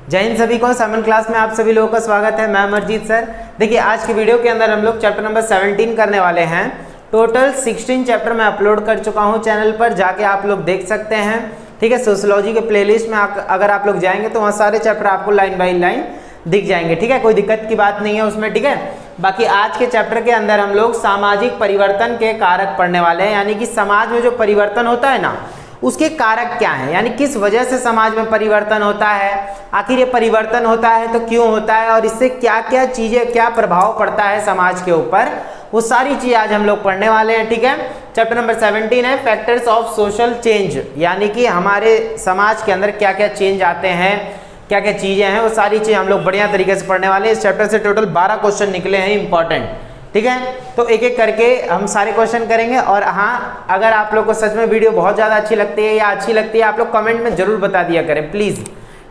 जय हिंद सभी को। 7 क्लास में आप सभी लोगों का स्वागत है। मैं अमरजीत सर। देखिए आज की वीडियो के अंदर हम लोग चैप्टर नंबर 17 करने वाले हैं। टोटल 16 चैप्टर मैं अपलोड कर चुका हूं चैनल पर, जाके आप लोग देख सकते हैं। ठीक है, सोशियोलॉजी के प्लेलिस्ट में अगर आप लोग जाएंगे तो वहाँ सारे चैप्टर आपको लाइन बाई लाइन दिख जाएंगे। ठीक है, कोई दिक्कत की बात नहीं है उसमें। ठीक है, बाकी आज के चैप्टर के अंदर हम लोग सामाजिक परिवर्तन के कारक पढ़ने वाले हैं, यानी कि समाज में जो परिवर्तन होता है ना उसके कारक क्या हैं, यानी किस वजह से समाज में परिवर्तन होता है, आखिर ये परिवर्तन होता है तो क्यों होता है और इससे क्या क्या चीजें, क्या प्रभाव पड़ता है समाज के ऊपर, वो सारी चीज आज हम लोग पढ़ने वाले हैं। ठीक है, चैप्टर नंबर 17 है फैक्टर्स ऑफ सोशल चेंज, यानी कि हमारे समाज के अंदर क्या क्या चेंज आते हैं, क्या क्या चीजें हैं, वो सारी चीज हम लोग बढ़िया तरीके से पढ़ने वाले हैं। इस चैप्टर से टोटल 12 क्वेश्चन निकले हैं इंपॉर्टेंट। ठीक है, तो एक एक करके हम सारे क्वेश्चन करेंगे। और हाँ, अगर आप लोग को सच में वीडियो बहुत ज़्यादा अच्छी लगती है या अच्छी लगती है, आप लोग कमेंट में जरूर बता दिया करें प्लीज़।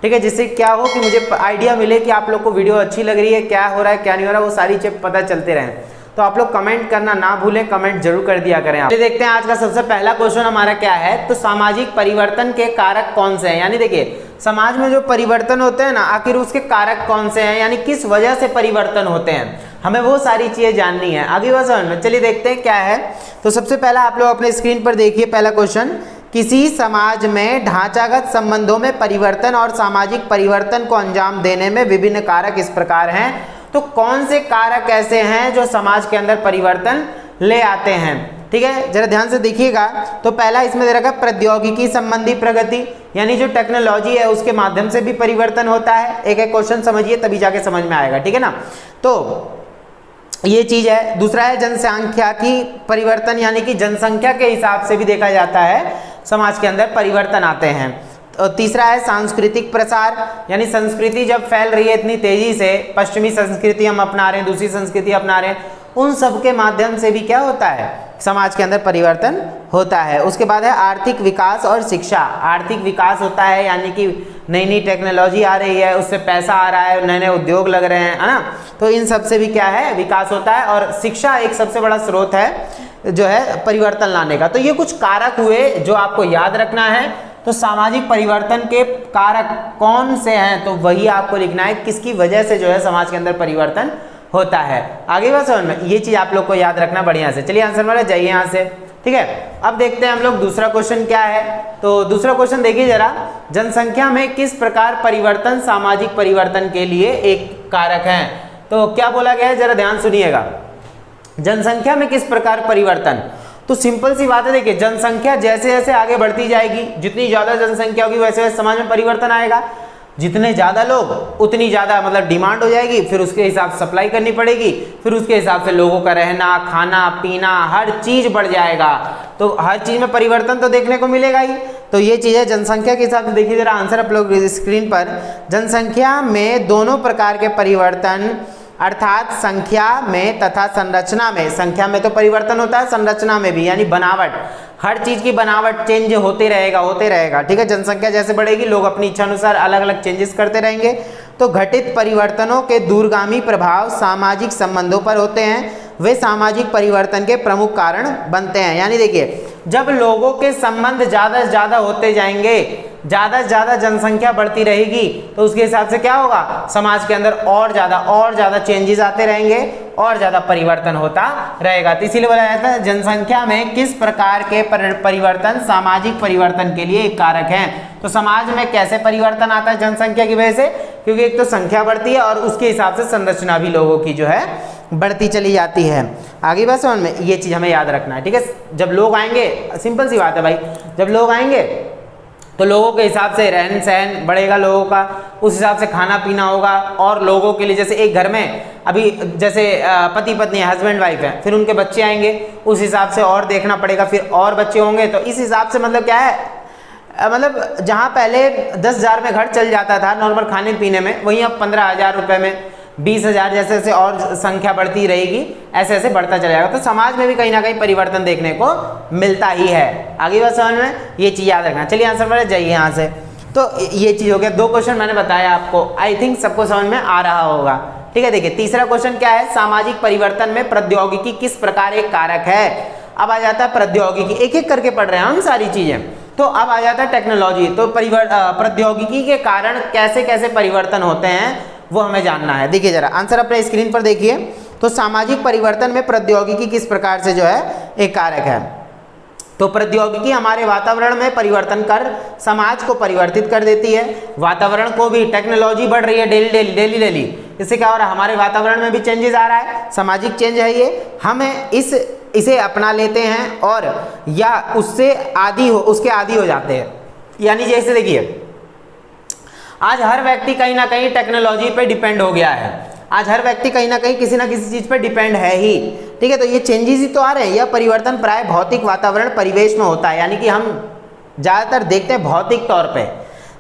ठीक है, जिससे क्या हो कि मुझे आइडिया मिले कि आप लोग को वीडियो अच्छी लग रही है, क्या हो रहा है क्या नहीं हो रहा है, वो सारी चीज़ पता चलते रहें। तो आप लोग कमेंट करना ना भूलें, कमेंट जरूर कर दिया करें। चलिए देखते हैं आज का सबसे पहला क्वेश्चन हमारा क्या है। तो सामाजिक परिवर्तन के कारक कौन से हैं, यानी देखिए समाज में जो परिवर्तन होते हैं ना, आखिर उसके कारक कौन से हैं, यानी किस वजह से परिवर्तन होते हैं, हमें वो सारी चीजें जाननी है। आगे बात समझ में, चलिए देखते हैं क्या है। तो सबसे पहला आप लोग अपने स्क्रीन पर देखिए पहला क्वेश्चन, किसी समाज में ढांचागत संबंधों में परिवर्तन और सामाजिक परिवर्तन को अंजाम देने में विभिन्न कारक इस प्रकार हैं। तो कौन से कारक ऐसे हैं जो समाज के अंदर परिवर्तन ले आते हैं। ठीक है, जरा ध्यान से देखिएगा। तो पहला इसमें दे रखा है प्रौद्योगिकी संबंधी प्रगति, यानी जो टेक्नोलॉजी है उसके माध्यम से भी परिवर्तन होता है। एक एक क्वेश्चन समझिए तभी जाके समझ में आएगा। ठीक है ना, तो ये चीज है। दूसरा है जनसंख्या की परिवर्तन, यानी कि जनसंख्या के हिसाब से भी देखा जाता है समाज के अंदर परिवर्तन आते हैं। तो तीसरा है सांस्कृतिक प्रसार, यानी संस्कृति जब फैल रही है इतनी तेजी से, पश्चिमी संस्कृति हम अपना रहे हैं, दूसरी संस्कृति अपना रहे हैं, उन सब के माध्यम से भी क्या होता है, समाज के अंदर परिवर्तन होता है। उसके बाद है आर्थिक विकास और शिक्षा। आर्थिक विकास होता है, यानी कि नई नई टेक्नोलॉजी आ रही है, उससे पैसा आ रहा है, नए नए उद्योग लग रहे हैं, है ना, तो इन सब से भी क्या है, विकास होता है। और शिक्षा एक सबसे बड़ा स्रोत है जो है परिवर्तन लाने का। तो ये कुछ कारक हुए जो आपको याद रखना है। तो सामाजिक परिवर्तन के कारक कौन से हैं, तो वही आपको लिखना है, किसकी वजह से जो है समाज के अंदर परिवर्तन होता है। आगे बात समझ में, ये चीज आप लोग को याद रखना बढ़िया से। चलिए आंसर वाले जाइए यहाँ से। ठीक है, अब देखते हैं हम लोग दूसरा क्वेश्चन क्या है। तो दूसरा क्वेश्चन देखिए जरा, जनसंख्या में किस प्रकार परिवर्तन सामाजिक परिवर्तन के लिए एक कारक है। तो क्या बोला गया है, जरा ध्यान सुनिएगा। जनसंख्या में किस प्रकार परिवर्तन, तो सिंपल सी बात है। देखिए जनसंख्या जैसे जैसे आगे बढ़ती जाएगी, जितनी ज्यादा जनसंख्या होगी वैसे वैसे समाज में परिवर्तन आएगा। जितने ज्यादा लोग उतनी ज्यादा मतलब डिमांड हो जाएगी, फिर उसके हिसाब से सप्लाई करनी पड़ेगी, फिर उसके हिसाब से लोगों का रहना खाना पीना हर चीज बढ़ जाएगा। तो हर चीज में परिवर्तन तो देखने को मिलेगा ही। तो ये चीज है जनसंख्या के हिसाब से। देखिए जरा आंसर आप लोग स्क्रीन पर, जनसंख्या में दोनों प्रकार के परिवर्तन, अर्थात संख्या में तथा संरचना में। संख्या में तो परिवर्तन होता है, संरचना में भी, यानी बनावट, हर चीज की बनावट चेंज होते रहेगा। ठीक है, जनसंख्या जैसे बढ़ेगी लोग अपनी इच्छा अनुसार अलग अलग चेंजेस करते रहेंगे। तो घटित परिवर्तनों के दूरगामी प्रभाव सामाजिक संबंधों पर होते हैं, वे सामाजिक परिवर्तन के प्रमुख कारण बनते हैं। यानी देखिए जब लोगों के संबंध ज्यादा से ज्यादा होते जाएंगे, ज्यादा से ज्यादा जनसंख्या बढ़ती रहेगी, तो उसके हिसाब से क्या होगा, समाज के अंदर और ज्यादा चेंजेस आते रहेंगे और ज्यादा परिवर्तन होता रहेगा। तो इसीलिए बोला जाता है जनसंख्या में किस प्रकार के परिवर्तन सामाजिक परिवर्तन के लिए एक कारक है। तो समाज में कैसे परिवर्तन आता है जनसंख्या की वजह से, क्योंकि एक तो संख्या बढ़ती है और उसके हिसाब से संरचना भी लोगों की जो है बढ़ती चली जाती है। आगे बात समझ में, ये चीज हमें याद रखना है। ठीक है, जब लोग आएंगे, सिंपल सी बात है भाई, जब लोग आएंगे तो लोगों के हिसाब से रहन सहन बढ़ेगा लोगों का, उस हिसाब से खाना पीना होगा। और लोगों के लिए जैसे एक घर में अभी जैसे पति पत्नी हस्बैंड वाइफ है, फिर उनके बच्चे आएंगे, उस हिसाब से और देखना पड़ेगा, फिर और बच्चे होंगे। तो इस हिसाब से मतलब क्या है, मतलब जहाँ पहले 10,000 में घर चल जाता था नॉर्मल खाने पीने में, वहीं अब 15,000 रुपये में, 20,000, जैसे जैसे और संख्या बढ़ती रहेगी ऐसे ऐसे बढ़ता चला जाएगा। तो समाज में भी कहीं ना कहीं परिवर्तन देखने को मिलता ही है। आगे बात समझ में, ये चीज याद रखना। चलिए आंसर पर जाइए यहाँ से। तो ये चीज हो गया, 2 क्वेश्चन मैंने बताया आपको, आई थिंक सबको समझ में आ रहा होगा। ठीक है, देखिए तीसरा क्वेश्चन क्या है, सामाजिक परिवर्तन में प्रौद्योगिकी किस प्रकार एक कारक है। अब आ जाता है प्रौद्योगिकी, एक एक करके पढ़ रहे हैं हम सारी चीजें। तो अब आ जाता है टेक्नोलॉजी। तो प्रौद्योगिकी के कारण कैसे कैसे परिवर्तन होते हैं वो हमें जानना है। देखिए जरा आंसर अपने स्क्रीन पर देखिए। तो सामाजिक परिवर्तन में प्रौद्योगिकी किस प्रकार से जो है एक कारक है। तो प्रौद्योगिकी हमारे वातावरण में परिवर्तन कर समाज को परिवर्तित कर देती है। वातावरण को भी, टेक्नोलॉजी बढ़ रही है डेली, इससे क्या हो रहा है, हमारे वातावरण में भी चेंजेस आ रहा है, सामाजिक चेंज है ये, हमें इसे अपना लेते हैं और या उसके आदी हो जाते हैं। यानी जैसे देखिए आज हर व्यक्ति कहीं ना कहीं टेक्नोलॉजी पे डिपेंड हो गया है, आज हर व्यक्ति कहीं ना कहीं किसी ना किसी चीज पे डिपेंड है ही, ठीक है। तो ये चेंजेस ही तो आ रहे हैं। यह परिवर्तन प्राय भौतिक वातावरण परिवेश में होता है, यानी कि हम ज्यादातर देखते हैं भौतिक तौर पे।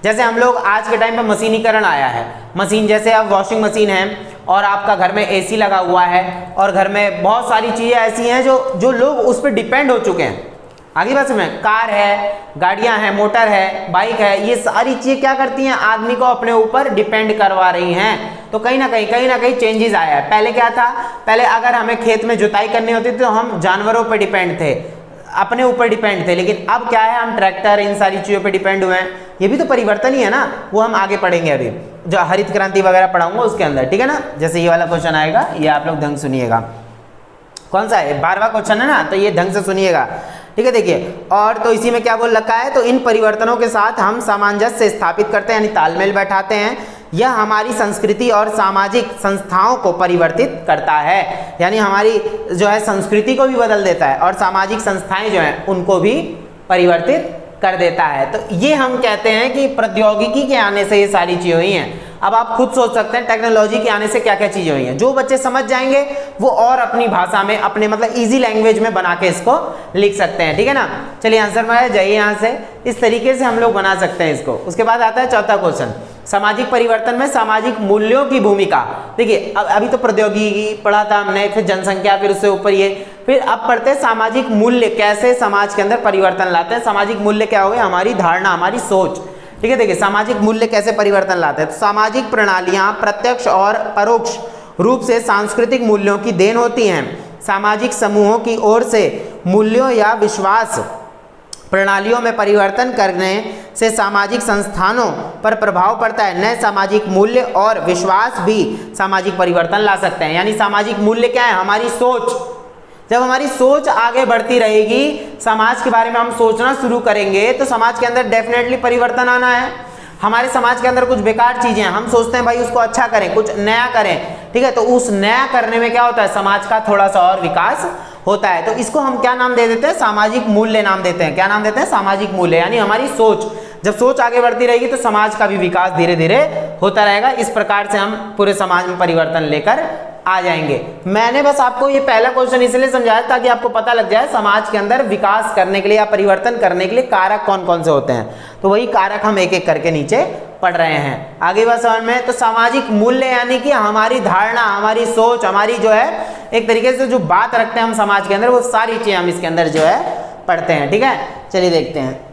जैसे हम लोग आज के टाइम पे मशीनीकरण आया है, मशीन जैसे अब वॉशिंग मशीन है और आपका घर में एसी लगा हुआ है और घर में बहुत सारी चीजें ऐसी हैं जो लोग उस पर डिपेंड हो चुके हैं। आगे बात समझ, कार है, गाड़ियां हैं, मोटर है, बाइक है, ये सारी चीजें क्या करती हैं, आदमी को अपने ऊपर डिपेंड करवा रही हैं। तो कहीं ना कहीं चेंजेस आया है। पहले क्या था, पहले अगर हमें खेत में जुताई करनी होती थी तो हम जानवरों पर डिपेंड थे, अपने ऊपर डिपेंड थे। लेकिन अब क्या है, हम ट्रैक्टर, इन सारी चीजों पे डिपेंड हुए हैं। ये भी तो परिवर्तन ही है ना, वो हम आगे पढ़ेंगे अभी, जो हरित क्रांति वगैरह पढ़ाऊंगा उसके अंदर, ठीक है ना। जैसे ये वाला क्वेश्चन आएगा, ये आप लोग ढंग सुनिएगा। कौन सा है, 12वां क्वेश्चन है ना, तो ये ढंग से सुनिएगा, ठीक है। देखिए और तो इसी में क्या बोल रखा है, तो इन परिवर्तनों के साथ हम सामंजस्य स्थापित करते हैं, यानी तालमेल बैठाते हैं। यह हमारी संस्कृति और सामाजिक संस्थाओं को परिवर्तित करता है, यानी हमारी जो है संस्कृति को भी बदल देता है और सामाजिक संस्थाएं जो हैं उनको भी परिवर्तित कर देता है। तो ये हम कहते हैं कि प्रौद्योगिकी के आने से ये सारी चीजें हुई हैं। अब आप खुद सोच सकते हैं टेक्नोलॉजी के आने से क्या क्या चीजें हुई हैं। जो बच्चे समझ जाएंगे वो और अपनी भाषा में, अपने मतलब इजी लैंग्वेज में बना के इसको लिख सकते हैं, ठीक है ना। चलिए आंसर में जाइए यहाँ से, इस तरीके से हम लोग बना सकते हैं इसको। उसके बाद आता है चौथा क्वेश्चन, सामाजिक परिवर्तन में सामाजिक मूल्यों की भूमिका। देखिए अभी तो प्रौद्योगिकी पढ़ा था हमने, फिर जनसंख्या, फिर उससे ऊपर ये, फिर अब पढ़ते हैं सामाजिक मूल्य कैसे समाज के अंदर परिवर्तन लाते हैं। सामाजिक मूल्य क्या हो गए, हमारी धारणा, हमारी सोच, ठीक है। देखिए सामाजिक मूल्य कैसे परिवर्तन लाते हैं, तो सामाजिक प्रणालियां प्रत्यक्ष और परोक्ष रूप से सांस्कृतिक मूल्यों की देन होती हैं। सामाजिक समूहों की ओर से मूल्यों या विश्वास प्रणालियों में परिवर्तन करने से सामाजिक संस्थानों पर प्रभाव पड़ता है। नए सामाजिक मूल्य और विश्वास भी सामाजिक परिवर्तन ला सकते हैं। यानी सामाजिक मूल्य क्या है, हमारी सोच। जब हमारी सोच आगे बढ़ती रहेगी, समाज के बारे में हम सोचना शुरू करेंगे, तो समाज के अंदर डेफिनेटली परिवर्तन आना है। हमारे समाज के अंदर कुछ बेकार चीजें हैं, हम सोचते हैं भाई उसको अच्छा करें, कुछ नया करें, ठीक है। तो उस नया करने में क्या होता है, समाज का थोड़ा सा और विकास होता है। तो इसको हम क्या नाम दे देते हैं, सामाजिक मूल्य नाम देते हैं। क्या नाम देते हैं, सामाजिक मूल्य। यानी हमारी सोच, जब सोच आगे बढ़ती रहेगी तो समाज का भी विकास धीरे धीरे होता रहेगा। इस प्रकार से हम पूरे समाज में परिवर्तन लेकर आ जाएंगे। मैंने बस आपको ये पहला क्वेश्चन इसलिए समझाया ताकि आपको पता लग जाए समाज के अंदर विकास करने के लिए या परिवर्तन करने के लिए कारक कौन कौन से होते हैं। तो वही कारक हम एक एक करके नीचे पढ़ रहे हैं। आगे बात समझ में, तो सामाजिक मूल्य यानी कि हमारी धारणा, हमारी सोच, हमारी जो है एक तरीके से जो बात रखते हैं हम समाज के अंदर, वो सारी चीजें हम इसके अंदर जो है पढ़ते हैं, ठीक है। चलिए देखते हैं,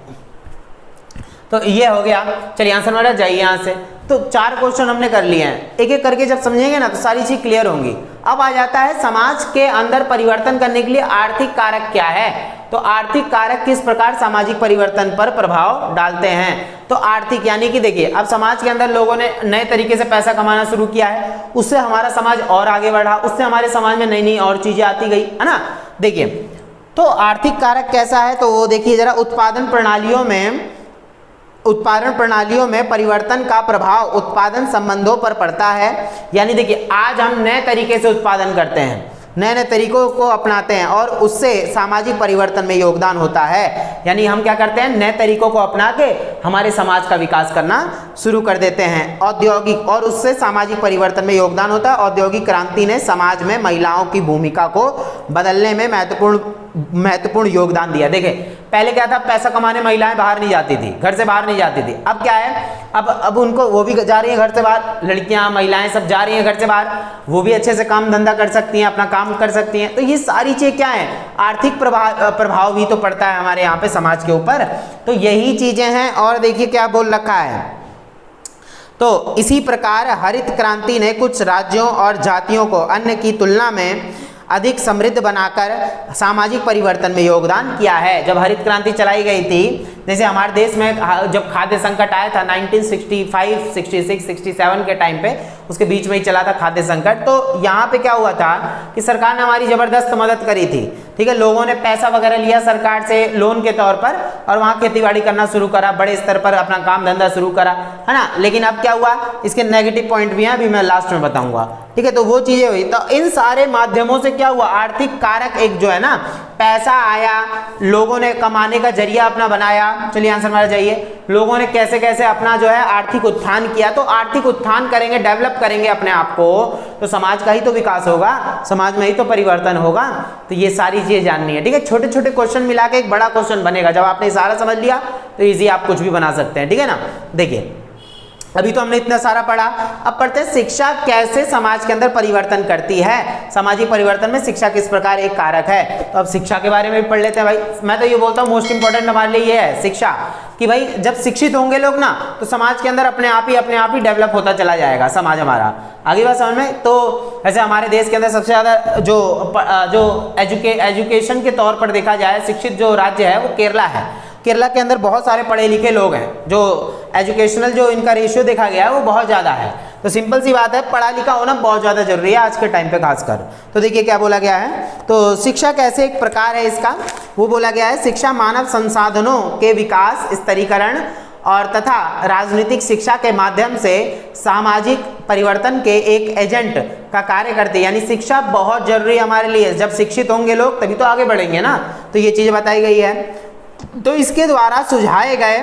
तो ये हो गया। चलिए आंसर मेरा जाइए यहाँ से। तो 4 क्वेश्चन हमने कर लिए हैं, एक एक करके जब समझेंगे ना तो सारी चीज क्लियर होंगी। अब आ जाता है समाज के अंदर परिवर्तन करने के लिए आर्थिक कारक क्या है। तो आर्थिक कारक किस प्रकार सामाजिक परिवर्तन पर प्रभाव डालते हैं। तो आर्थिक यानी कि देखिए अब समाज के अंदर लोगों ने नए तरीके से पैसा कमाना शुरू किया है, उससे हमारा समाज और आगे बढ़ा, उससे हमारे समाज में नई नई और चीजें आती गई, है ना। देखिए तो आर्थिक कारक कैसा है, तो वो देखिए जरा, उत्पादन प्रणालियों में परिवर्तन का प्रभाव उत्पादन संबंधों पर पड़ता है। यानी देखिए आज हम नए तरीके से उत्पादन करते हैं, नए नए तरीकों को अपनाते हैं और उससे सामाजिक परिवर्तन में योगदान होता है। यानी हम क्या करते हैं, नए तरीकों को अपना के हमारे समाज का विकास करना शुरू कर देते हैं। औद्योगिक, और उससे सामाजिक परिवर्तन में योगदान होता है। औद्योगिक क्रांति ने समाज में महिलाओं की भूमिका को बदलने में महत्वपूर्ण योगदान दिया। देखिए पहले क्या था, पैसा कमाने महिलाएं बाहर नहीं जाती थी, घर से बाहर नहीं जाती थी। अब क्या है, अब उनको, वो भी जा रही है घर से बाहर, लड़कियां, महिलाएं सब जा रही हैं घर से बाहर, वो भी अच्छे से काम धंधा कर सकती हैं, अपना काम कर सकती हैं। तो ये सारी चीजें क्या है, आर्थिक प्रभाव भी तो पड़ता है हमारे यहाँ पे समाज के ऊपर। तो यही चीजें हैं। और देखिए क्या बोल रखा है, तो इसी प्रकार हरित क्रांति ने कुछ राज्यों और जातियों को अन्य की तुलना में अधिक समृद्ध बनाकर सामाजिक परिवर्तन में योगदान किया है। जब हरित क्रांति चलाई गई थी जैसे हमारे देश में जब खाद्य संकट आया था 1965, 66, 67 के टाइम पे, उसके बीच में ही चला था खाद्य संकट, तो यहाँ पे क्या हुआ था कि सरकार ने हमारी जबरदस्त मदद करी थी। ठीक है, लोगों ने पैसा वगैरह लिया सरकार से लोन के तौर पर और वहाँ खेतीबाड़ी करना शुरू करा, बड़े स्तर पर अपना काम धंधा शुरू करा, है ना। लेकिन अब क्या हुआ, इसके नेगेटिव पॉइंट भी हैं, अभी मैं लास्ट में बताऊंगा। ठीक है, तो वो चीजें हुई। तो इन सारे माध्यमों से क्या हुआ, आर्थिक कारक एक जो है ना, पैसा आया, लोगों ने कमाने का जरिया अपना बनाया। चलिए आंसर मारा जाइए, लोगों ने कैसे कैसे अपना जो है आर्थिक उत्थान किया। तो आर्थिक उत्थान करेंगे, डेवलप करेंगे अपने आप को, तो समाज का ही तो विकास होगा, समाज में ही तो परिवर्तन होगा। तो ये सारी चीजें जाननी है। ठीक है, छोटे छोटे क्वेश्चन मिला के एक बड़ा क्वेश्चन बनेगा। जब आपने सारा समझ लिया तो इजी आप कुछ भी बना सकते हैं। ठीक है ना। देखिए अभी तो हमने इतना सारा पढ़ा, अब पढ़ते हैं शिक्षा कैसे समाज के अंदर परिवर्तन करती है। सामाजिक परिवर्तन में शिक्षा किस प्रकार एक कारक है। तो अब शिक्षा के बारे में भी पढ़ लेते हैं भाई। मैं तो ये बोलता हूँ मोस्ट इंपॉर्टेंट हमारे लिए ये है शिक्षा, कि भाई जब शिक्षित होंगे लोग ना, तो समाज के अंदर अपने आप ही डेवलप होता चला जाएगा समाज हमारा। आगे बात समझ में। तो ऐसे हमारे देश के अंदर सबसे ज्यादा जो एजुकेशन के तौर पर देखा जाए, शिक्षित जो राज्य है वो केरला है। केरला के अंदर बहुत सारे पढ़े लिखे लोग हैं, जो एजुकेशनल जो इनका रेशियो देखा गया है वो बहुत ज़्यादा है। तो सिंपल सी बात है, पढ़ा लिखा होना बहुत ज़्यादा जरूरी है आज के टाइम पे खासकर। तो देखिए क्या बोला गया है, तो शिक्षा कैसे एक प्रकार है इसका, वो बोला गया है शिक्षा मानव संसाधनों के विकास, स्तरीकरण और तथा राजनीतिक शिक्षा के माध्यम से सामाजिक परिवर्तन के एक एजेंट का कार्य करती है। यानी शिक्षा बहुत जरूरी है हमारे लिए। जब शिक्षित होंगे लोग तभी तो आगे बढ़ेंगे ना। तो ये चीज़ बताई गई है। तो इसके द्वारा सुझाए गए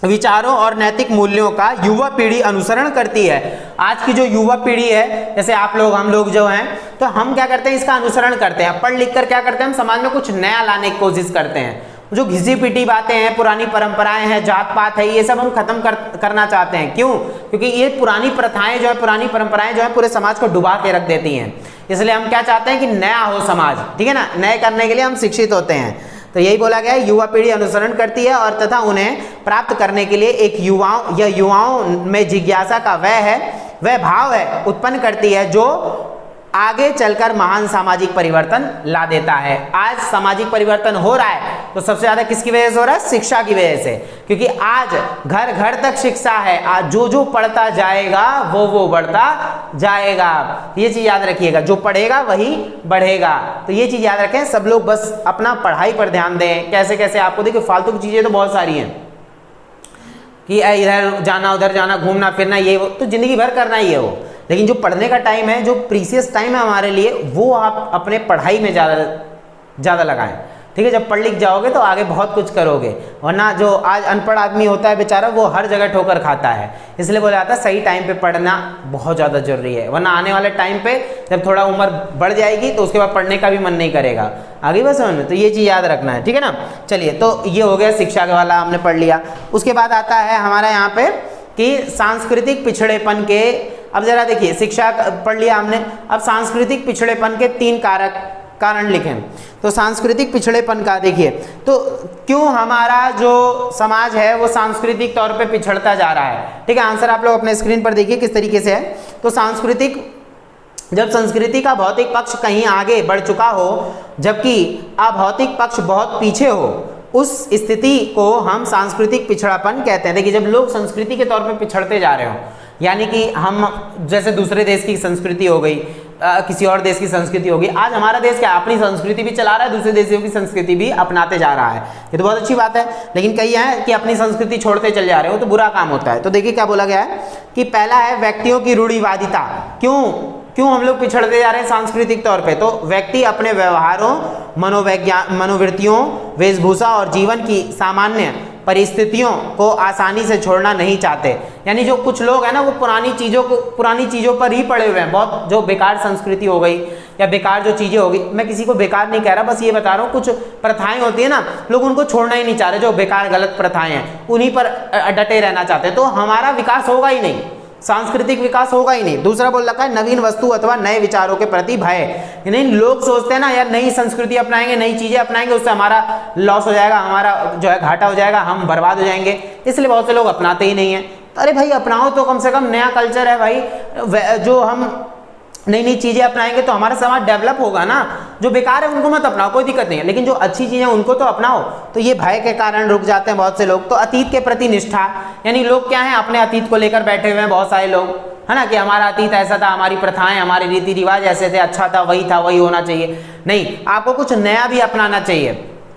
विचारों और नैतिक मूल्यों का युवा पीढ़ी अनुसरण करती है। आज की जो युवा पीढ़ी है, जैसे आप लोग, हम लोग जो हैं, तो हम क्या करते हैं, इसका अनुसरण करते हैं। पढ़ लिख कर क्या करते हैं, हम समाज में कुछ नया लाने की कोशिश करते हैं। जो घिसी पिटी बातें हैं, पुरानी परंपराएं हैं, जात पात है, ये सब हम खत्म करना चाहते हैं। क्यों? क्योंकि ये पुरानी प्रथाएं जो है, पुरानी परंपराएं जो है, पूरे समाज को डुबा के रख देती हैं। इसलिए हम क्या चाहते हैं कि नया हो समाज। ठीक है ना, नए करने के लिए हम शिक्षित होते हैं। तो यही बोला गया है, युवा पीढ़ी अनुसरण करती है और तथा उन्हें प्राप्त करने के लिए एक युवाओं में जिज्ञासा का वह भाव है उत्पन्न करती है, जो आगे चलकर महान सामाजिक परिवर्तन ला देता है। आज सामाजिक परिवर्तन हो रहा है तो सबसे ज्यादा किसकी वजह से हो रहा है, शिक्षा की वजह से। क्योंकि आज घर घर तक शिक्षा है। आज जो पढ़ता जाएगा वो बढ़ता जाएगा। ये चीज याद रखिएगा, जो पढ़ेगा वही बढ़ेगा। तो ये चीज याद रखें, सब लोग बस अपना पढ़ाई पर ध्यान दें। कैसे कैसे आपको देखिए, फालतू की चीजें तो बहुत सारी हैं कि इधर जाना उधर जाना, घूमना फिरना, ये वो तो जिंदगी भर करना ही है वो। लेकिन जो पढ़ने का टाइम है, जो प्रीसियस टाइम है हमारे लिए, वो आप अपने पढ़ाई में ज़्यादा लगाएं। ठीक है, जब पढ़ लिख जाओगे तो आगे बहुत कुछ करोगे। वरना जो आज अनपढ़ आदमी होता है बेचारा, वो हर जगह ठोकर खाता है। इसलिए बोला जाता है सही टाइम पे पढ़ना बहुत ज़्यादा जरूरी है। वरना आने वाले टाइम पे जब थोड़ा उम्र बढ़ जाएगी तो उसके बाद पढ़ने का भी मन नहीं करेगा। आगे बस समझ में। तो ये चीज़ याद रखना है। ठीक है ना। चलिए, तो ये हो गया शिक्षा वाला, हमने पढ़ लिया। उसके बाद आता है हमारा यहाँ पे कि सांस्कृतिक पिछड़ेपन के, अब जरा देखिए, शिक्षा पढ़ लिया हमने, अब सांस्कृतिक पिछड़ेपन के 3 कारण लिखें। तो सांस्कृतिक पिछड़ेपन का देखिए, तो क्यों हमारा जो समाज है वो सांस्कृतिक तौर पे पिछड़ता जा रहा है। ठीक है, आंसर आप लोग अपने स्क्रीन पर देखिए किस तरीके से है। तो जब संस्कृति का भौतिक पक्ष कहीं आगे बढ़ चुका हो जबकि अभौतिक पक्ष बहुत पीछे हो, उस स्थिति को हम सांस्कृतिक पिछड़ापन कहते हैं। देखिए, जब लोग संस्कृति के तौर पे पिछड़ते जा रहे हो, यानी कि हम जैसे दूसरे देश की संस्कृति हो गई, किसी और देश की संस्कृति होगी। आज हमारा देश क्या अपनी संस्कृति भी चला रहा है, दूसरे देशों की संस्कृति भी अपनाते जा रहा है। ये तो बहुत अच्छी बात है। लेकिन कई है कि अपनी संस्कृति छोड़ते चल जा रहे हो, तो बुरा काम होता है। तो देखिए क्या बोला गया है कि पहला है व्यक्तियों की रूढ़िवादिता। क्यों हम लोग पिछड़ते जा रहे हैं सांस्कृतिक तौर पे? तो व्यक्ति अपने व्यवहारों, मनोवृत्तियों, वेशभूषा और जीवन की सामान्य परिस्थितियों को आसानी से छोड़ना नहीं चाहते। यानी जो कुछ लोग हैं ना, वो पुरानी चीज़ों पर ही पड़े हुए हैं। बहुत जो बेकार संस्कृति हो गई या बेकार जो चीज़ें होगी, मैं किसी को बेकार नहीं कह रहा, बस ये बता रहा हूँ, कुछ प्रथाएं होती है ना, लोग उनको छोड़ना ही नहीं चाह रहे। जो बेकार गलत प्रथाएं हैं उन्हीं पर डटे रहना चाहते हैं। तो हमारा विकास होगा ही नहीं, सांस्कृतिक विकास होगा ही नहीं। दूसरा बोल रखा है नवीन वस्तु अथवा नए विचारों के प्रति भय। यानी लोग सोचते हैं ना, यार नई संस्कृति अपनाएंगे, नई चीजें अपनाएंगे, उससे हमारा लॉस हो जाएगा, हमारा जो है घाटा हो जाएगा, हम बर्बाद हो जाएंगे। इसलिए बहुत से लोग अपनाते ही नहीं है। अरे भाई अपनाओ तो, कम से कम नया कल्चर है भाई, जो हम नई नई चीजें अपनाएंगे तो हमारा समाज डेवलप होगा ना। जो बेकार है उनको मत अपनाओ, कोई दिक्कत नहीं है, लेकिन जो अच्छी चीजें उनको तो अपनाओ। तो ये भय के कारण रुक जाते हैं बहुत से लोग। तो अतीत के प्रति निष्ठा, यानी लोग क्या है, अपने अतीत को लेकर बैठे हुए हैं बहुत सारे लोग, है ना, कि हमारा अतीत ऐसा था, हमारी प्रथाएं, हमारे रीति रिवाज ऐसे थे, अच्छा था, वही होना चाहिए। नहीं, आपको कुछ नया भी अपनाना चाहिए,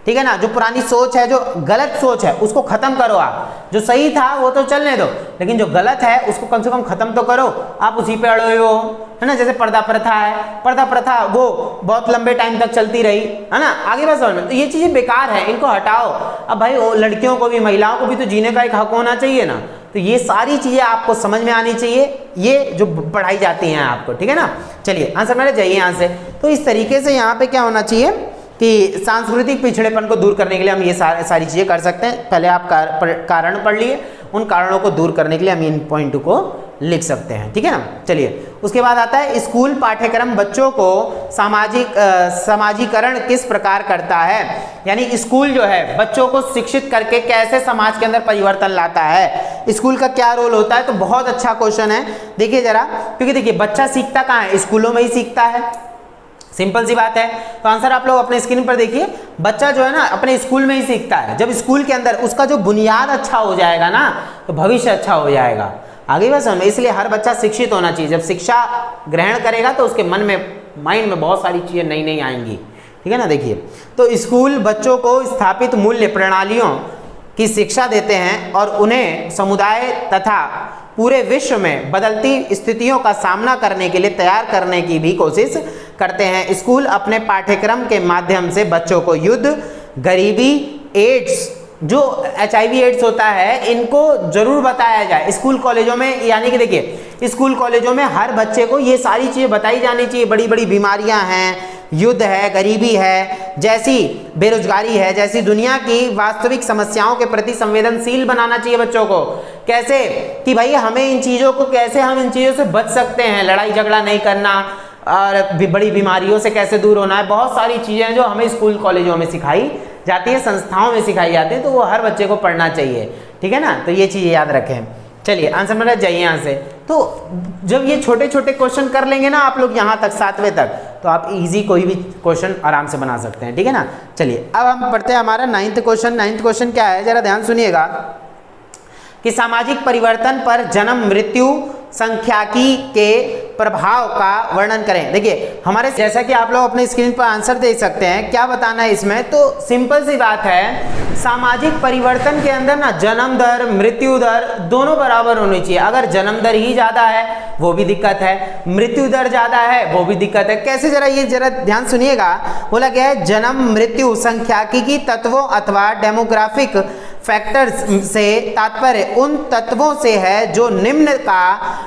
ठीक है ना। जो पुरानी सोच है, जो गलत सोच है, उसको खत्म करो आप। जो सही था वो तो चलने दो, लेकिन जो गलत है उसको कम से कम खत्म तो करो। आप उसी पे अड़े हो, है ना। जैसे पर्दा प्रथा है, पर्दा प्रथा वो बहुत लंबे टाइम तक चलती रही, है ना, आगे बस समझ में। तो ये चीजें बेकार है, इनको हटाओ। अब भाई लड़कियों को भी, महिलाओं को भी तो जीने का एक हक होना चाहिए ना। तो ये सारी चीजें आपको समझ में आनी चाहिए, ये जो पढ़ाई जाती हैं आपको, ठीक है ना। चलिए आंसर मेरे जाइए यहाँ से। तो इस तरीके से यहाँ पे क्या होना चाहिए कि सांस्कृतिक पिछड़ेपन को दूर करने के लिए हम ये सारी चीजें कर सकते हैं। पहले आप कारण पढ़ लिए, उन कारणों को दूर करने के लिए हम इन पॉइंट को लिख सकते हैं, ठीक है ना। चलिए उसके बाद आता है स्कूल पाठ्यक्रम बच्चों को समाजीकरण किस प्रकार करता है। यानी स्कूल जो है बच्चों को शिक्षित करके कैसे समाज के अंदर परिवर्तन लाता है, स्कूल का क्या रोल होता है। तो बहुत अच्छा क्वेश्चन है, देखिए जरा, क्योंकि देखिए बच्चा सीखता कहाँ है, स्कूलों में ही सीखता है, सिंपल सी बात है। तो आंसर आप लोग अपने स्क्रीन पर देखिए, बच्चा जो है ना अपने स्कूल में ही सीखता है। जब स्कूल के अंदर उसका जो बुनियाद अच्छा हो जाएगा ना, तो भविष्य अच्छा हो जाएगा। आगे बस समझ, इसलिए हर बच्चा शिक्षित होना चाहिए। जब शिक्षा ग्रहण करेगा तो उसके मन में, माइंड में बहुत सारी चीजें नई नई आएंगी, ठीक है ना। देखिए, तो स्कूल बच्चों को स्थापित मूल्य प्रणालियों की शिक्षा देते हैं और उन्हें समुदाय तथा पूरे विश्व में बदलती स्थितियों का सामना करने के लिए तैयार करने की भी कोशिश करते हैं। स्कूल अपने पाठ्यक्रम के माध्यम से बच्चों को युद्ध, गरीबी, एड्स, जो HIV एड्स होता है, इनको जरूर बताया जाए स्कूल कॉलेजों में। यानी कि देखिए स्कूल कॉलेजों में हर बच्चे को ये सारी चीजें बताई जानी चाहिए। बड़ी बड़ी बीमारियां हैं, युद्ध है, गरीबी है, जैसी बेरोजगारी है, जैसी दुनिया की वास्तविक समस्याओं के प्रति संवेदनशील बनाना चाहिए बच्चों को। कैसे कि भाई हमें इन चीज़ों को, कैसे हम इन चीज़ों से बच सकते हैं, लड़ाई झगड़ा नहीं करना और बड़ी बीमारियों से कैसे दूर होना है। बहुत सारी चीज़ें जो हमें स्कूल कॉलेजों में सिखाई जाती है, संस्थाओं में सिखाई जाती है, तो वो हर बच्चे को पढ़ना चाहिए, ठीक है ना। तो ये चीज़ें याद रखें। चलिए आंसर मेरा जाइए यहाँ से। तो जब ये छोटे छोटे क्वेश्चन कर लेंगे ना आप लोग यहाँ तक 7वें तक, तो आप इजी कोई भी क्वेश्चन आराम से बना सकते हैं, ठीक है ना। चलिए अब हम पढ़ते हैं हमारा 9th क्वेश्चन। 9th क्वेश्चन क्या है, जरा ध्यान सुनिएगा कि सामाजिक परिवर्तन पर जन्म मृत्यु संख्याकी के प्रभाव का वर्णन करें। देखिए हमारे, जैसा कि आप लोग अपने स्क्रीन पर आंसर देख सकते हैं, क्या बताना है इसमें। तो सिंपल सी बात है, सामाजिक परिवर्तन के अंदर ना जन्म दर मृत्यु दर दोनों बराबर होनी चाहिए। अगर जन्म दर ही ज्यादा है वो भी दिक्कत है, मृत्यु दर ज्यादा है वो भी दिक्कत है। कैसे, जरा ये जरा ध्यान सुनिएगा। बोला गया है जन्म मृत्यु सांख्यिकी तत्वों अथवा डेमोग्राफिक फैक्टर्स से तात्पर्य उन तत्वों से है जो निम्न का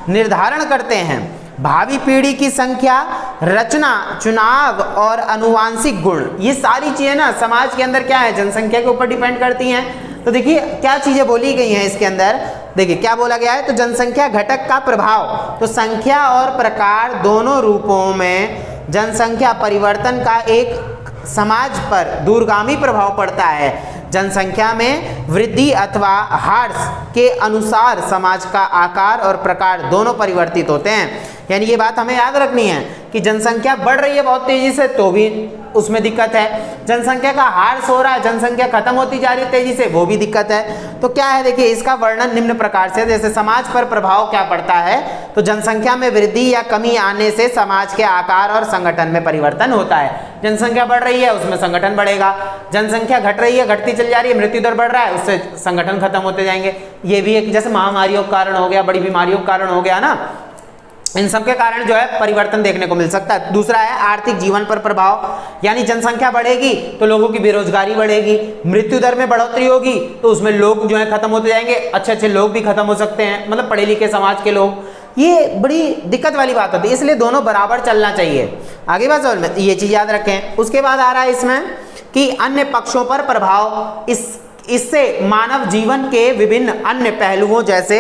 निर्धारण करते हैं: भावी पीढ़ी की संख्या, रचना, चुनाव और अनुवांशिक गुण। ये सारी चीजें ना समाज के अंदर क्या है, जनसंख्या के ऊपर डिपेंड करती हैं। तो देखिए क्या चीजें बोली गई हैं इसके अंदर, देखिए क्या बोला गया है। तो जनसंख्या घटक का प्रभाव, तो संख्या और प्रकार दोनों रूपों में जनसंख्या परिवर्तन का एक समाज पर दूरगामी प्रभाव पड़ता है। जनसंख्या में वृद्धि अथवा ह्रास के अनुसार समाज का आकार और प्रकार दोनों परिवर्तित होते हैं। यानी ये बात हमें याद रखनी है कि जनसंख्या बढ़ रही है बहुत तेजी से तो भी उसमें दिक्कत है, जनसंख्या का ह्रास हो रहा है, जनसंख्या खत्म होती जा रही है तेजी से, वो भी दिक्कत है। तो क्या है, देखिए इसका वर्णन निम्न प्रकार से, जैसे समाज पर प्रभाव क्या पड़ता है, तो जनसंख्या में वृद्धि या कमी आने से समाज के आकार और संगठन में परिवर्तन होता है। जनसंख्या बढ़ रही है उसमें संगठन बढ़ेगा, जनसंख्या घट रही है, घटती चल जा रही है, मृत्यु दर बढ़ रहा है, उससे संगठन खत्म होते जाएंगे। ये भी एक जैसे महामारियों का कारण हो गया, बड़ी बीमारियों का कारण हो गया ना, इन सब के कारण जो है परिवर्तन देखने को मिल सकता है। दूसरा है आर्थिक जीवन पर प्रभाव, यानी जनसंख्या बढ़ेगी तो लोगों की बेरोजगारी बढ़ेगी, मृत्यु दर में बढ़ोतरी होगी तो उसमें लोग जो है खत्म होते जाएंगे, अच्छे अच्छे लोग भी खत्म हो सकते हैं, मतलब पढ़े लिखे समाज के लोग। ये बड़ी दिक्कत वाली बात होती है, इसलिए दोनों बराबर चलना चाहिए। आगे बात समझ में, ये चीज याद रखें। उसके बाद आ रहा है इसमें कि अन्य पक्षों पर प्रभाव, इससे मानव जीवन के विभिन्न अन्य पहलुओं जैसे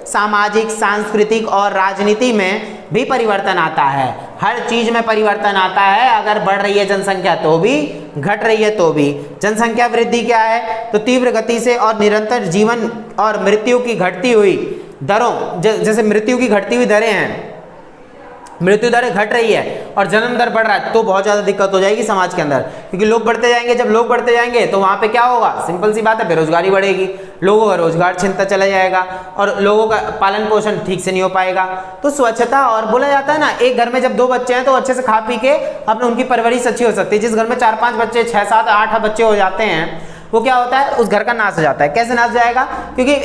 सामाजिक, सांस्कृतिक और राजनीति में भी परिवर्तन आता है। हर चीज में परिवर्तन आता है, अगर बढ़ रही है जनसंख्या तो भी, घट रही है तो भी। जनसंख्या वृद्धि क्या है, तो तीव्र गति से और निरंतर जीवन और मृत्यु की घटती हुई दरों, जैसे मृत्यु की घटती हुई दरें हैं, मृत्यु दर घट रही है और जन्म दर बढ़ रहा है तो बहुत ज़्यादा दिक्कत हो जाएगी समाज के अंदर, क्योंकि लोग बढ़ते जाएंगे। जब लोग बढ़ते जाएंगे तो वहाँ पे क्या होगा, सिंपल सी बात है, बेरोजगारी बढ़ेगी, लोगों का रोजगार छिनता चला जाएगा और लोगों का पालन पोषण ठीक से नहीं हो पाएगा। तो स्वच्छता, और बोला जाता है ना, एक घर में जब 2 बच्चे हैं तो अच्छे से खा पी के अपने उनकी परवरिश अच्छी हो सकती है। जिस घर में 4-5 बच्चे, 6, 7, 8 बच्चे हो जाते हैं, वो क्या होता है, उस घर का नाश हो जाता है। कैसे नाश जाएगा, क्योंकि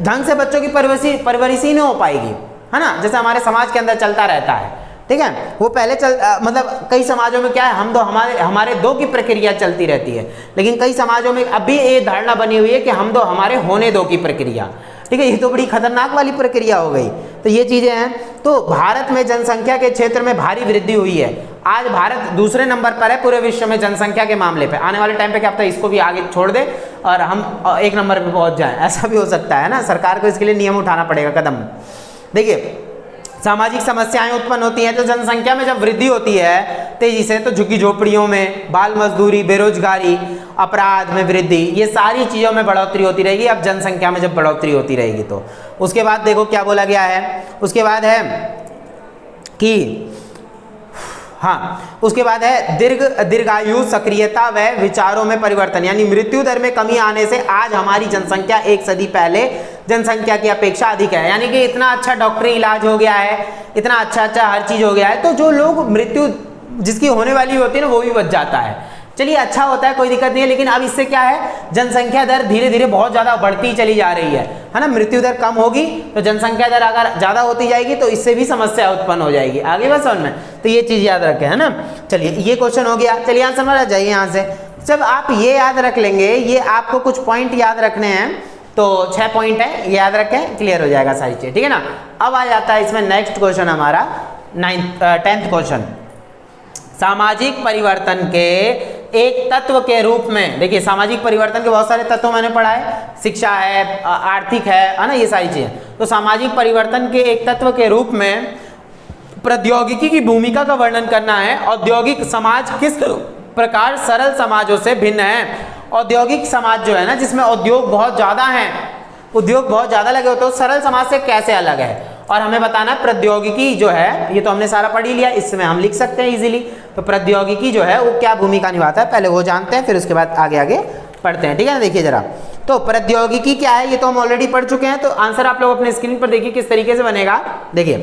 ढंग से बच्चों की परवरिश ही नहीं हो पाएगी, है ना, जैसे हमारे समाज के अंदर चलता रहता है। ठीक है, वो पहले मतलब कई समाजों में क्या है, हम दो हमारे दो की प्रक्रिया चलती रहती है, लेकिन कई समाजों में अभी ये धारणा बनी हुई है कि हम दो हमारे होने दो की प्रक्रिया। ठीक है, ये तो बड़ी खतरनाक वाली प्रक्रिया हो गई। तो ये चीजें हैं। तो भारत में जनसंख्या के क्षेत्र में भारी वृद्धि हुई है। आज भारत दूसरे नंबर पर है पूरे विश्व में जनसंख्या के मामले पे। आने वाले टाइम पे क्या पता इसको भी आगे छोड़ दे और हम 1 नंबर पे पहुंच जाएं, ऐसा भी हो सकता है ना। सरकार को इसके लिए नियम उठाना पड़ेगा, कदम। देखिए, सामाजिक समस्याएं उत्पन्न होती हैं तो जनसंख्या में जब वृद्धि होती है तेजी से, तो झुग्गी झोपड़ियों में, बाल मजदूरी, बेरोजगारी, अपराध में वृद्धि, ये सारी चीज़ों में बढ़ोतरी होती रहेगी। अब जनसंख्या में जब बढ़ोतरी होती रहेगी तो उसके बाद देखो क्या बोला गया है। उसके बाद है कि उसके बाद है दीर्घायु, सक्रियता व विचारों में परिवर्तन, यानी मृत्यु दर में कमी आने से आज हमारी जनसंख्या 1 सदी पहले जनसंख्या की अपेक्षा अधिक है। यानी कि इतना अच्छा डॉक्टरी इलाज हो गया है, इतना अच्छा हर चीज हो गया है, तो जो लोग मृत्यु जिसकी होने वाली होती है ना, वो भी बच जाता है। चलिए, अच्छा होता है, कोई दिक्कत नहीं है, लेकिन अब इससे क्या है, जनसंख्या दर धीरे धीरे बहुत ज्यादा बढ़ती चली जा रही है ना। मृत्यु दर कम होगी तो जनसंख्या दर अगर ज्यादा होती जाएगी तो इससे भी समस्या उत्पन्न हो जाएगी। आगे बस समझ में, तो ये चीज याद रखें, है ना। चलिए, ये क्वेश्चन हो गया। चलिए आंसर में आ जाइए यहाँ से। जब आप ये याद रख लेंगे, ये आपको कुछ पॉइंट याद रखने हैं, तो 6 पॉइंट है, ये याद रखें, क्लियर हो जाएगा सारी चीज। ठीक है ना। अब आ जाता है इसमें नेक्स्ट क्वेश्चन हमारा 10th क्वेश्चन, सामाजिक परिवर्तन के एक तत्व के रूप में। देखिए, सामाजिक परिवर्तन के बहुत सारे तत्व मैंने पढ़ा है, शिक्षा है, आर्थिक है ना, ये सारी चीजें। तो सामाजिक परिवर्तन के एक तत्व के रूप में प्रौद्योगिकी की भूमिका का वर्णन करना है। औद्योगिक समाज किस प्रकार सरल समाजों से भिन्न है। औद्योगिक समाज जो है ना, जिसमें उद्योग बहुत ज्यादा है, उद्योग बहुत ज्यादा लगे होते हैं, सरल समाज से कैसे अलग है। और हमें बताना है प्रौद्योगिकी जो है, ये तो हमने सारा पढ़ ही लिया, इसमें हम लिख सकते हैं इजीली। तो प्रौद्योगिकी जो है वो क्या भूमिका निभाता है, पहले वो जानते हैं, फिर उसके बाद आगे पढ़ते हैं। ठीक है ना। देखिए जरा, तो प्रौद्योगिकी क्या है, ये तो हम ऑलरेडी पढ़ चुके हैं। तो आंसर आप लोग अपने स्क्रीन पर देखिए किस तरीके से बनेगा। देखिए,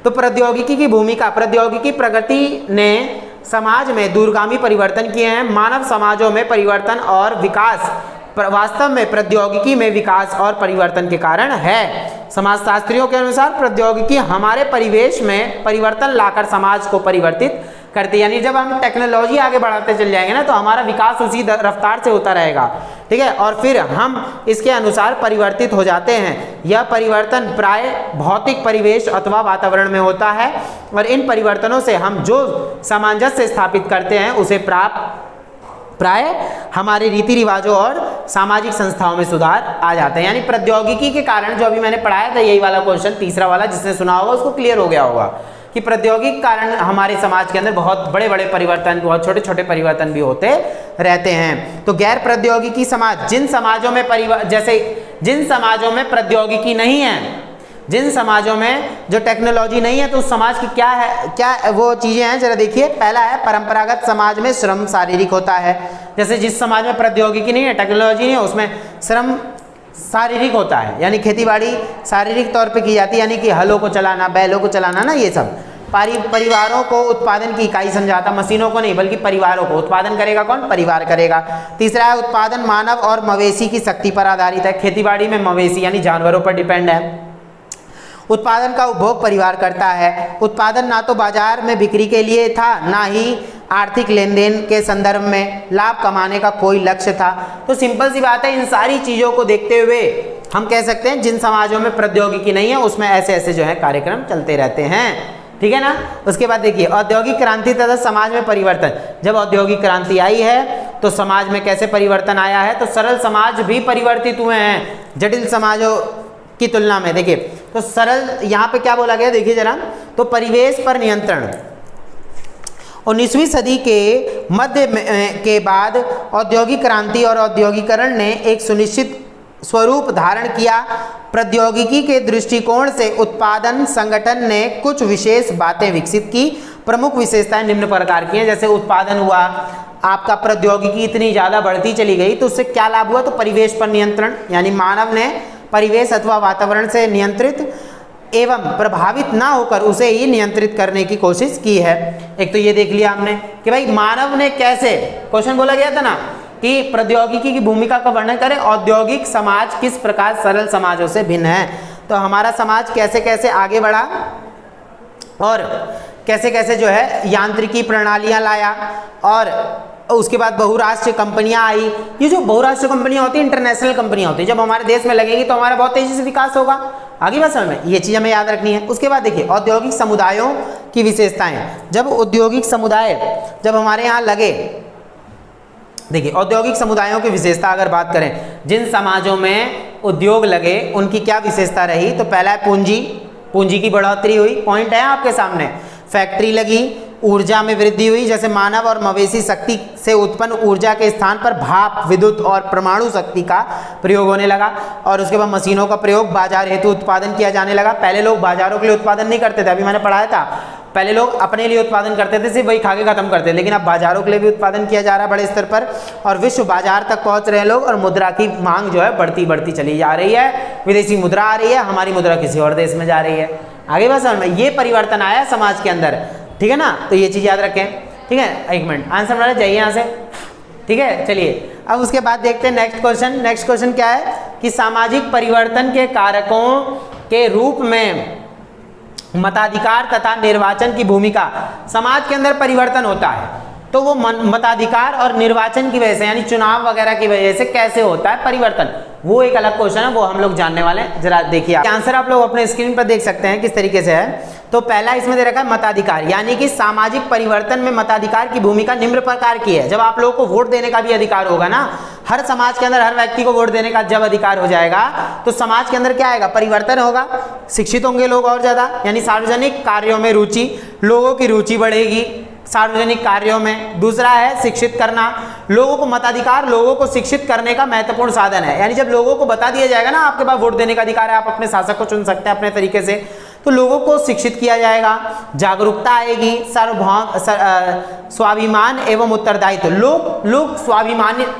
तो प्रौद्योगिकी की भूमिका, प्रौद्योगिकी प्रगति ने समाज में दूरगामी परिवर्तन किए हैं। मानव समाजों में परिवर्तन और विकास वास्तव में प्रौद्योगिकी में विकास और परिवर्तन के कारण है। समाजशास्त्रियों के अनुसार प्रौद्योगिकी हमारे परिवेश में परिवर्तन लाकर समाज को परिवर्तित करती है। यानी जब हम टेक्नोलॉजी आगे बढ़ाते चल जाएंगे ना, तो हमारा विकास उसी रफ्तार से होता रहेगा। ठीक है, और फिर हम इसके अनुसार परिवर्तित हो जाते हैं। यह परिवर्तन प्राय भौतिक परिवेश अथवा वातावरण में होता है, और इन परिवर्तनों से हम जो सामंजस्य स्थापित करते हैं उसे प्राय हमारे रीति रिवाजों और सामाजिक संस्थाओं में सुधार आ जाते हैं। यानी प्रौद्योगिकी के कारण, जो अभी मैंने पढ़ाया था यही वाला क्वेश्चन, तीसरा वाला, जिसने सुना होगा उसको क्लियर हो गया होगा कि प्रौद्योगिकी के कारण हमारे समाज के अंदर बहुत बड़े बड़े परिवर्तन, बहुत छोटे छोटे परिवर्तन भी होते रहते हैं। तो गैर प्रौद्योगिकी समाज, जिन समाजों में प्रौद्योगिकी नहीं है, जिन समाजों में जो टेक्नोलॉजी नहीं है, तो उस समाज की क्या वो चीजें हैं, जरा देखिए। पहला है, परंपरागत समाज में श्रम शारीरिक होता है। जैसे जिस समाज में प्रौद्योगिकी नहीं है, टेक्नोलॉजी नहीं है, उसमें श्रम शारीरिक होता है, यानी खेतीबाड़ी शारीरिक तौर पे की जाती है, यानी कि हलों को चलाना, बैलों को चलाना ना, ये सब। परिवारों को उत्पादन की इकाई समझाता, मशीनों को नहीं बल्कि परिवारों को। उत्पादन करेगा कौन, परिवार करेगा। तीसरा है, उत्पादन मानव और मवेशी की शक्ति पर आधारित है। खेतीबाड़ी में मवेशी यानी जानवरों पर डिपेंड है। उत्पादन का उपभोग परिवार करता है। उत्पादन ना तो बाजार में बिक्री के लिए था, ना ही आर्थिक लेन देन के संदर्भ में लाभ कमाने का कोई लक्ष्य था। तो सिंपल सी बात है, इन सारी चीजों को देखते हुए हम कह सकते हैं जिन समाजों में प्रौद्योगिकी नहीं है उसमें ऐसे ऐसे जो है कार्यक्रम चलते रहते हैं। ठीक है ना। उसके बाद देखिए, औद्योगिक क्रांति तथा समाज में परिवर्तन। जब औद्योगिक क्रांति आई है तो समाज में कैसे परिवर्तन आया है, तो सरल समाज भी परिवर्तित हुए हैं जटिल समाजों की तुलना में। देखिए, तो सरल यहाँ पे क्या बोला गया, देखिए जरा, तो परिवेश पर नियंत्रण। 19वीं सदी के मध्य के बाद औद्योगिक क्रांति और औद्योगिकरण ने एक स्वरूप धारण किया। प्रौद्योगिकी के दृष्टिकोण से उत्पादन संगठन ने कुछ विशेष बातें विकसित की। प्रमुख विशेषताएं निम्न प्रकार की हैं, जैसे उत्पादन हुआ, आपका प्रौद्योगिकी इतनी ज़्यादा बढ़ती चली गई तो उससे क्या लाभ हुआ, तो परिवेश पर नियंत्रण, यानी मानव ने परिवेश अथवा वातावरण से नियंत्रित एवं प्रभावित ना होकर उसे ही नियंत्रित करने की कोशिश की है। एक तो ये देख लिया हमने कि भाई मानव ने कैसे, क्वेश्चन बोला गया था ना कि प्रौद्योगिकी की भूमिका का वर्णन करें, औद्योगिक समाज किस प्रकार सरल समाजों से भिन्न है। तो हमारा समाज कैसे कैसे आगे बढ़ा और कैसे कैसे जो है यांत्रिकी प्रणालियां लाया, और उसके बाद बहुराष्ट्रीय कंपनियां आई। ये जो बहुराष्ट्रीय कंपनियां होती हैं, इंटरनेशनल कंपनियां होती हैं, जब हमारे देश में लगेंगी तो हमारा बहुत तेजी से विकास होगा। आगे बात समझ में, ये चीज़ हमें याद रखनी है। उसके बाद देखिए औद्योगिक समुदायों की विशेषताएं। जब औद्योगिक समुदाय जब हमारे यहाँ लगे, देखिए औद्योगिक समुदायों की विशेषता अगर बात करें, जिन समाजों में उद्योग लगे उनकी क्या विशेषता रही, तो पहला है पूंजी, पूंजी की बढ़ोतरी हुई, पॉइंट है आपके सामने। फैक्ट्री लगी, ऊर्जा में वृद्धि हुई, जैसे मानव और मवेशी शक्ति से उत्पन्न ऊर्जा के स्थान पर भाप, विद्युत और परमाणु शक्ति का प्रयोग होने लगा। और उसके बाद मशीनों का प्रयोग बाजार हेतु उत्पादन किया जाने लगा। पहले लोग बाजारों के लिए उत्पादन नहीं करते थे, अभी मैंने पढ़ाया था, पहले लोग अपने लिए उत्पादन करते थे, सिर्फ वही खा के खत्म करते थे, लेकिन अब बाजारों के लिए भी उत्पादन किया जा रहा है बड़े स्तर पर, और विश्व बाजार तक पहुंच रहे हैं लोग, और मुद्रा की मांग जो है बढ़ती बढ़ती चली जा रही है। विदेशी मुद्रा आ रही है, हमारी मुद्रा किसी और देश में जा रही है। आगे बात समझ में, ये परिवर्तन आया समाज के अंदर, ठीक है ना। तो ये चीज़ याद रखें, ठीक है। एक मिनट, आंसर बना जाइए यहाँ से, ठीक है। चलिए अब उसके बाद देखते हैं नेक्स्ट क्वेश्चन। नेक्स्ट क्वेश्चन क्या है कि सामाजिक परिवर्तन के कारकों के रूप में मताधिकार तथा निर्वाचन की भूमिका। समाज के अंदर परिवर्तन होता है तो वो मताधिकार और निर्वाचन की वजह से, यानी चुनाव वगैरह की वजह से कैसे होता है परिवर्तन, वो एक अलग क्वेश्चन है, वो हम लोग जानने वाले हैं। जरा देखिए आंसर आप लोग अपने स्क्रीन पर देख सकते हैं किस तरीके से है। तो पहला इसमें दे रखा है मताधिकार, यानी कि सामाजिक परिवर्तन में मताधिकार की भूमिका निम्न प्रकार की है। जब आप लोगों को वोट देने का भी अधिकार होगा ना, हर समाज के अंदर हर व्यक्ति को वोट देने का जब अधिकार हो जाएगा तो समाज के अंदर क्या आएगा, परिवर्तन होगा, शिक्षित होंगे लोग और ज्यादा, यानी सार्वजनिक कार्यों में रुचि, लोगों की रुचि बढ़ेगी सार्वजनिक कार्यों में। दूसरा है शिक्षित करना, लोगों को मताधिकार लोगों को शिक्षित करने का महत्वपूर्ण साधन है, यानी जब लोगों को बता दिया जाएगा ना आपके पास वोट देने का अधिकार है, आप अपने शासक को चुन सकते हैं अपने तरीके से, तो लोगों को शिक्षित किया जाएगा, जागरूकता आएगी, स्वाभिमान एवं उत्तरदायित्व, लोग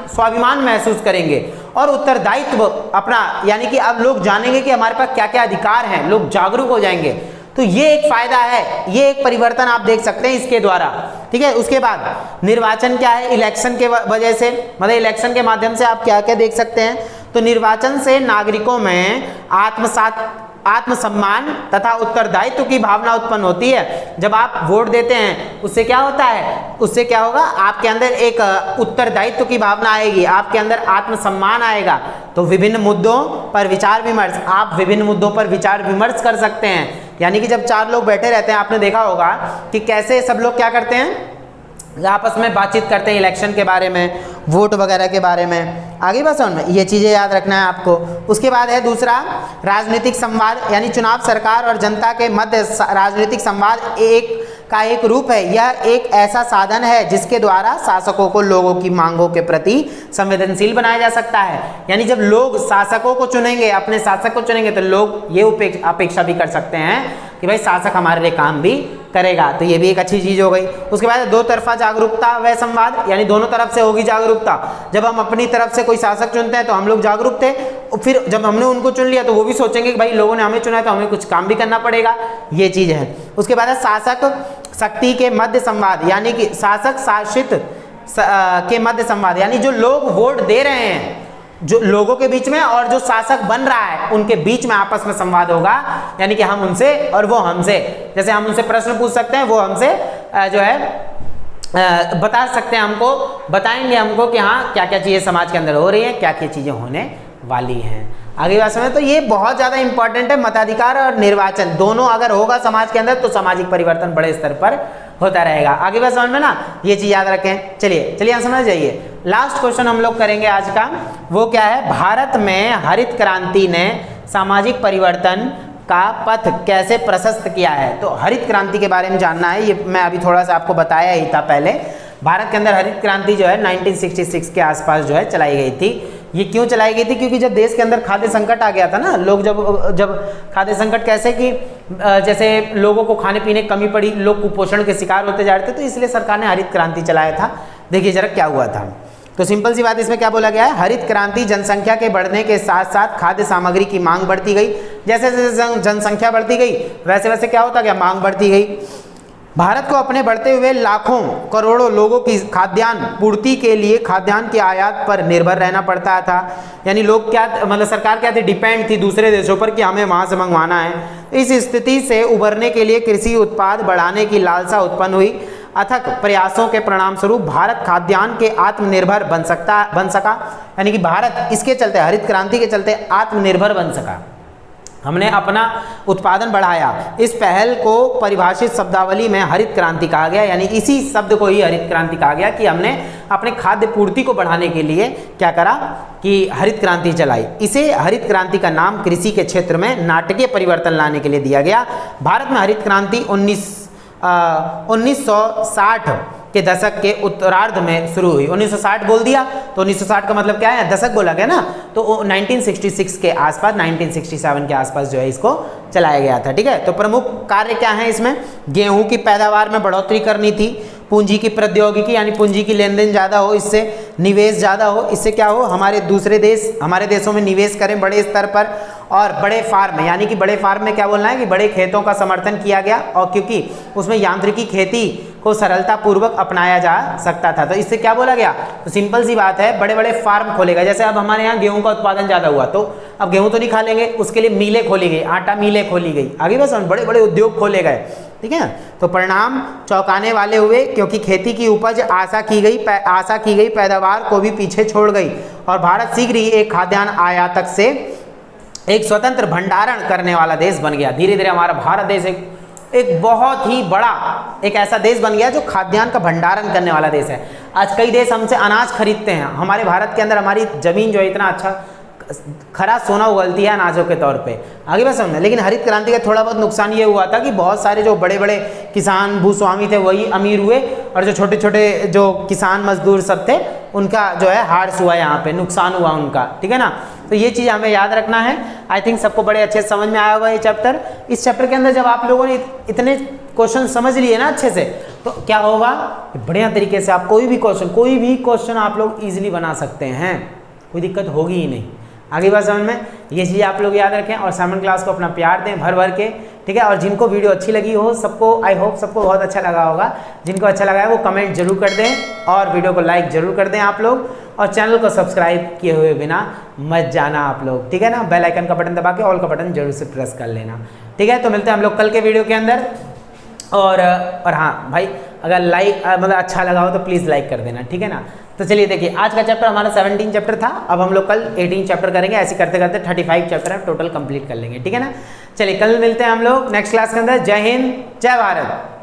स्वाभिमान महसूस करेंगे और उत्तरदायित्व अपना, यानी कि अब लोग जानेंगे कि हमारे पास क्या क्या अधिकार हैं, लोग जागरूक हो जाएंगे। तो ये एक फायदा है, ये एक परिवर्तन आप देख सकते हैं इसके द्वारा, ठीक है। उसके बाद निर्वाचन क्या है, इलेक्शन के वजह से, मतलब इलेक्शन के माध्यम से आप क्या क्या देख सकते हैं, तो निर्वाचन से नागरिकों में आत्मसम्मान तथा उत्तरदायित्व की भावना उत्पन्न होती है। जब आप वोट देते हैं उससे क्या होता है, उससे क्या होगा, आपके अंदर एक उत्तरदायित्व की भावना आएगी, आपके अंदर आत्मसम्मान आएगा। तो विभिन्न मुद्दों पर विचार विमर्श, आप विभिन्न मुद्दों पर विचार विमर्श कर सकते हैं, यानी कि जब चार लोग बैठे रहते हैं, आपने देखा होगा कि कैसे सब लोग क्या करते हैं, आपस में बातचीत करते हैं इलेक्शन के बारे में, वोट वगैरह के बारे में। आगे बस समझ में, ये चीज़ें याद रखना है आपको। उसके बाद है दूसरा राजनीतिक संवाद, यानी चुनाव सरकार और जनता के मध्य राजनीतिक संवाद एक रूप है। यह एक ऐसा साधन है जिसके द्वारा शासकों को लोगों की मांगों के प्रति संवेदनशील बनाया जा सकता है। यानी जब लोग शासकों को चुनेंगे, अपने शासक को चुनेंगे, तो लोग ये अपेक्षा भी कर सकते हैं कि भाई शासक हमारे लिए काम भी करेगा। तो ये भी एक अच्छी चीज हो गई। उसके बाद दो तरफा जागरूकता व संवाद, यानी दोनों तरफ से होगी जागरूकता। जब हम अपनी तरफ से कोई शासक चुनते हैं तो हम लोग जागरूक थे, फिर जब हमने उनको चुन लिया तो वो भी सोचेंगे कि भाई लोगों ने हमें चुना है तो हमें कुछ काम भी करना पड़ेगा, ये चीज है। उसके बाद है शासक शक्ति के मध्य संवाद, यानी कि शासक शासित के मध्य संवाद, यानी जो लोग वोट दे रहे हैं, जो लोगों के बीच में और जो शासक बन रहा है उनके बीच में आपस में संवाद होगा, यानी कि हम उनसे और वो हमसे। जैसे हम उनसे प्रश्न पूछ सकते हैं, वो हमसे जो है बता सकते हैं, हमको बताएंगे हमको कि हाँ क्या क्या चीज़ें समाज के अंदर हो रही हैं, क्या क्या चीज़ें होने वाली हैं। आगे बात समझ, तो ये बहुत ज़्यादा इंपॉर्टेंट है। मताधिकार और निर्वाचन दोनों अगर होगा समाज के अंदर तो सामाजिक परिवर्तन बड़े स्तर पर होता रहेगा। आगे बात समझ में ना, ये चीज़ याद रखें। चलिए आप समझ जाइए। लास्ट क्वेश्चन हम लोग करेंगे आज का, वो क्या है, भारत में हरित क्रांति ने सामाजिक परिवर्तन का पथ कैसे प्रशस्त किया है। तो हरित क्रांति के बारे में जानना है, ये मैं अभी थोड़ा सा आपको बताया ही था पहले। भारत के अंदर हरित क्रांति जो है 1966 के आसपास जो है चलाई गई थी। ये क्यों चलाई गई थी? क्योंकि जब देश के अंदर खाद्य संकट आ गया था ना, लोग जब खाद्य संकट कैसे कि जैसे लोगों को खाने पीने की कमी पड़ी, लोग कुपोषण के शिकार होते जा रहे थे, तो इसलिए सरकार ने हरित क्रांति चलाया था। देखिए जरा क्या हुआ था। तो सिंपल सी बात इसमें क्या बोला गया है, हरित क्रांति जनसंख्या के बढ़ने के साथ साथ खाद्य सामग्री की मांग बढ़ती गई। जैसे जैसे जनसंख्या बढ़ती गई वैसे वैसे क्या होता गया, मांग बढ़ती गई। भारत को अपने बढ़ते हुए लाखों करोड़ों लोगों की खाद्यान्न पूर्ति के लिए खाद्यान्न के आयात पर निर्भर रहना पड़ता था। यानी लोग क्या, मतलब सरकार क्या थी, डिपेंड थी दूसरे देशों पर कि हमें वहाँ से मंगवाना है। इस स्थिति से उबरने के लिए कृषि उत्पाद बढ़ाने की लालसा उत्पन्न हुई। अथक प्रयासों के परिणाम स्वरूप भारत खाद्यान्न के आत्मनिर्भर बन सका। यानी कि भारत इसके चलते, हरित क्रांति के चलते आत्मनिर्भर बन सका, हमने अपना उत्पादन बढ़ाया। इस पहल को परिभाषित शब्दावली में हरित क्रांति कहा गया। यानी इसी शब्द को ही हरित क्रांति कहा गया कि हमने अपने खाद्य पूर्ति को बढ़ाने के लिए क्या करा कि हरित क्रांति चलाई। इसे हरित क्रांति का नाम कृषि के क्षेत्र में नाटकीय परिवर्तन लाने के लिए दिया गया। भारत में हरित क्रांति 1960 के दशक के उत्तरार्ध में शुरू हुई। 1960 बोल दिया तो 1960 का मतलब क्या है, दशक बोला गया ना, तो 1966 के आसपास, 1967 के आसपास जो है इसको चलाया गया था। ठीक है, तो प्रमुख कार्य क्या है इसमें, गेहूं की पैदावार में बढ़ोतरी करनी थी, पूंजी की प्रौद्योगिकी यानी पूंजी की लेन देन ज़्यादा हो, इससे निवेश ज़्यादा हो, इससे क्या हो, हमारे देशों में निवेश करें बड़े स्तर पर। और बड़े फार्म, यानी कि बड़े फार्म में क्या बोलना है कि बड़े खेतों का समर्थन किया गया, और क्योंकि उसमें यांत्रिकी खेती को सरलता पूर्वक अपनाया जा सकता था, तो इससे क्या बोला गया, तो सिंपल सी बात है, बड़े बड़े फार्म खोलेगा। जैसे अब हमारे यहाँ गेहूं का उत्पादन ज़्यादा हुआ तो अब गेहूं तो नहीं खा लेंगे, उसके लिए मिलें खोली गई, आटा मिलें खोली गई, आगे बस बड़े बड़े उद्योग खोले गए। ठीक है, तो परिणाम चौंकाने वाले हुए, क्योंकि खेती की उपज आशा की गई पैदावार को भी पीछे छोड़ गई, और भारत शीघ्र ही एक खाद्यान्न आयातक से एक स्वतंत्र भंडारण करने वाला देश बन गया। धीरे धीरे हमारा भारत देश एक बहुत ही बड़ा एक ऐसा देश बन गया जो खाद्यान्न का भंडारण करने वाला देश है। आज कई देश हमसे अनाज खरीदते हैं, हमारे भारत के अंदर हमारी जमीन जो है इतना अच्छा खरा सोना उगलती है अनाजों के तौर पे, आगे बात समझना। लेकिन हरित क्रांति का थोड़ा बहुत नुकसान ये हुआ था कि बहुत सारे जो बड़े बड़े किसान भूस्वामी थे वही अमीर हुए, और जो छोटे छोटे जो किसान मजदूर सब थे उनका जो है हार्स हुआ, यहाँ पे नुकसान हुआ उनका। ठीक है ना, तो ये चीज़ हमें याद रखना है। आई थिंक सबको बड़े अच्छे से समझ में आया होगा ये चैप्टर। इस चैप्टर के अंदर जब आप लोगों ने इतने क्वेश्चन समझ लिए ना अच्छे से, तो क्या होगा, बढ़िया तरीके से आप कोई भी क्वेश्चन आप लोग ईजिली बना सकते हैं, कोई दिक्कत होगी ही नहीं। आगे बात समझ में, ये चीज़ आप लोग याद रखें, और सामन क्लास को अपना प्यार दें भर भर के। ठीक है, और जिनको वीडियो अच्छी लगी हो सबको, आई होप सबको बहुत अच्छा लगा होगा, जिनको अच्छा लगा है वो कमेंट जरूर कर दें, और वीडियो को लाइक जरूर कर दें आप लोग, और चैनल को सब्सक्राइब किए हुए बिना मत जाना आप लोग। ठीक है ना, बेल आइकन का बटन दबा के ऑल का बटन जरूर से प्रेस कर लेना। ठीक है, तो मिलते हैं हम लोग कल के वीडियो के अंदर। और हाँ भाई, अगर मतलब अच्छा लगा हो तो प्लीज़ लाइक कर देना। ठीक है ना, तो चलिए देखिए, आज का चैप्टर हमारा 17 चैप्टर था, अब हम लोग कल 18 चैप्टर करेंगे। ऐसे करते करते 35 चैप्टर हम टोटल कंप्लीट कर लेंगे। ठीक है ना, चलिए कल मिलते हैं हम लोग नेक्स्ट क्लास के अंदर। जय हिंद, जय भारत।